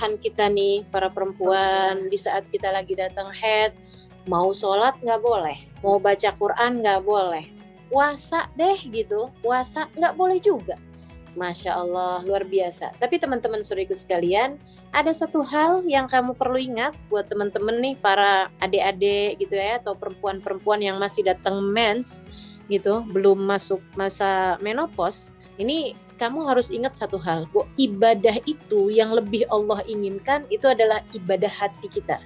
kesalahan kita nih para perempuan di saat kita lagi datang haid, mau sholat nggak boleh, mau baca Quran nggak boleh, puasa deh gitu, puasa nggak boleh juga. Masya Allah, luar biasa. Tapi teman-teman saudaraku sekalian, ada satu hal yang kamu perlu ingat buat teman-teman nih, para adik-adik gitu ya, atau perempuan-perempuan yang masih datang mens gitu, belum masuk masa menopause. Ini kamu harus ingat satu hal, bahwa ibadah itu yang lebih Allah inginkan itu adalah ibadah hati kita.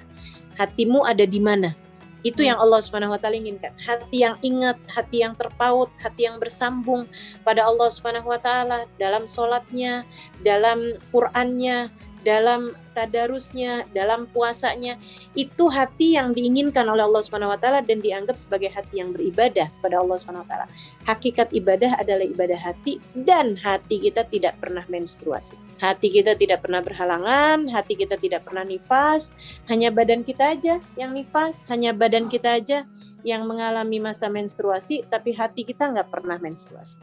Hatimu ada di mana? Itu yang Allah Subhanahu wa taala inginkan. Hati yang ingat, hati yang terpaut, hati yang bersambung pada Allah Subhanahu wa taala dalam salatnya, dalam Qur'annya, dalam tadarusnya, dalam puasanya. Itu hati yang diinginkan oleh Allah Subhanahu wa taala dan dianggap sebagai hati yang beribadah pada Allah Subhanahu wa taala. Hakikat ibadah adalah ibadah hati, dan hati kita tidak pernah menstruasi. Hati kita tidak pernah berhalangan, hati kita tidak pernah nifas, hanya badan kita aja yang nifas, hanya badan kita aja yang mengalami masa menstruasi, tapi hati kita nggak pernah menstruasi.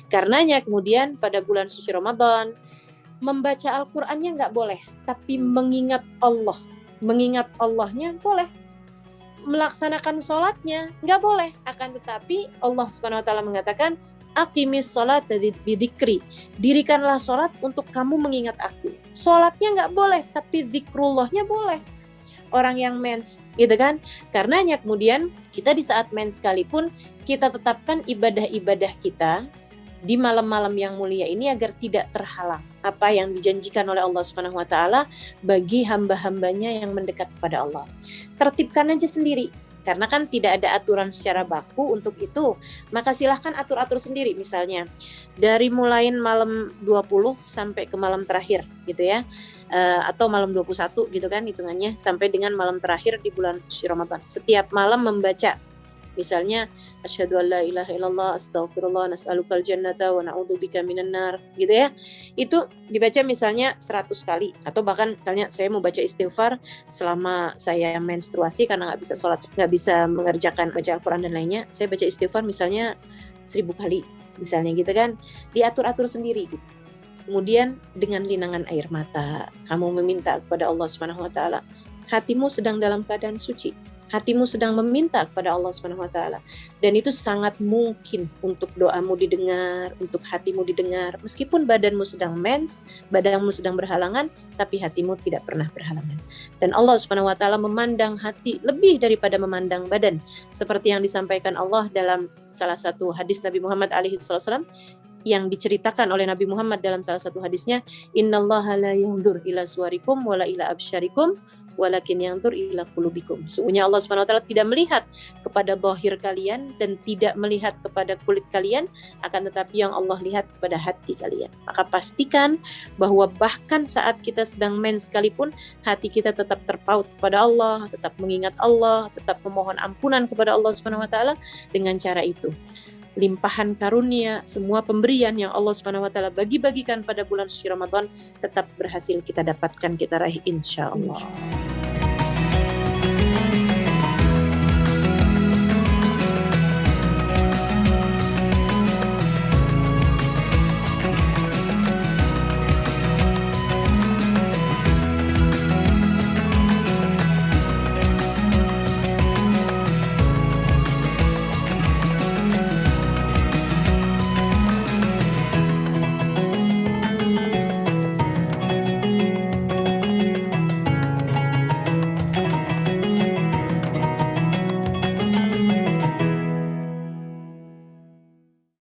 Karenanya kemudian pada bulan suci Ramadan, membaca Al-Qur'annya nggak boleh, tapi mengingat Allah. Mengingat Allahnya boleh. Melaksanakan sholatnya nggak boleh, akan tetapi Allah Subhanahu wa taala mengatakan, aqimis sholat bidzikri, dirikanlah sholat untuk kamu mengingat aku. Sholatnya nggak boleh, tapi zikrullahnya boleh. Orang yang mens, gitu kan? Karenanya kemudian kita di saat mens sekalipun, kita tetapkan ibadah-ibadah kita di malam-malam yang mulia ini agar tidak terhalang apa yang dijanjikan oleh Allah Subhanahu wa taala bagi hamba-hambanya yang mendekat kepada Allah. Tertibkan aja sendiri. Karena kan tidak ada aturan secara baku untuk itu, maka silahkan atur-atur sendiri. Misalnya dari mulai malam 20 sampai ke malam terakhir gitu ya, atau malam 21 gitu kan hitungannya, sampai dengan malam terakhir di bulan suci Ramadan. Setiap malam membaca, misalnya asyhadu an la ilaha illallah, astaghfirullah, nas'alukal jannata wa na'udzubika minan nar gitu ya. Itu dibaca misalnya 100 kali, atau bahkan misalnya saya mau baca istighfar selama saya menstruasi karena nggak bisa sholat, nggak bisa mengerjakan baca Al-Quran dan lainnya, saya baca istighfar misalnya 1000 kali misalnya gitu kan. Diatur-atur sendiri gitu. Kemudian dengan linangan air mata kamu meminta kepada Allah Subhanahu wa taala, hatimu sedang dalam keadaan suci, hatimu sedang meminta kepada Allah Subhanahu wa taala, dan itu sangat mungkin untuk doamu didengar, untuk hatimu didengar, meskipun badanmu sedang mens, badanmu sedang berhalangan, tapi hatimu tidak pernah berhalangan. Dan Allah Subhanahu wa taala memandang hati lebih daripada memandang badan, seperti yang disampaikan Allah dalam salah satu hadis Nabi Muhammad alaihi wasallam, yang diceritakan oleh Nabi Muhammad dalam salah satu hadisnya, innallaha la yanzur ila suwarikum wala ila absyarikum walakin yanzur ila qulubikum. Sesungguhnya Allah Subhanahu wa taala tidak melihat kepada zahir kalian dan tidak melihat kepada kulit kalian, akan tetapi yang Allah lihat kepada hati kalian. Maka pastikan bahwa bahkan saat kita sedang mens sekalipun, hati kita tetap terpaut kepada Allah, tetap mengingat Allah, tetap memohon ampunan kepada Allah Subhanahu wa taala. Dengan cara itu, limpahan karunia, semua pemberian yang Allah Subhanahu wa taala bagi-bagikan pada bulan suci Ramadan tetap berhasil kita dapatkan, kita raih insyaallah.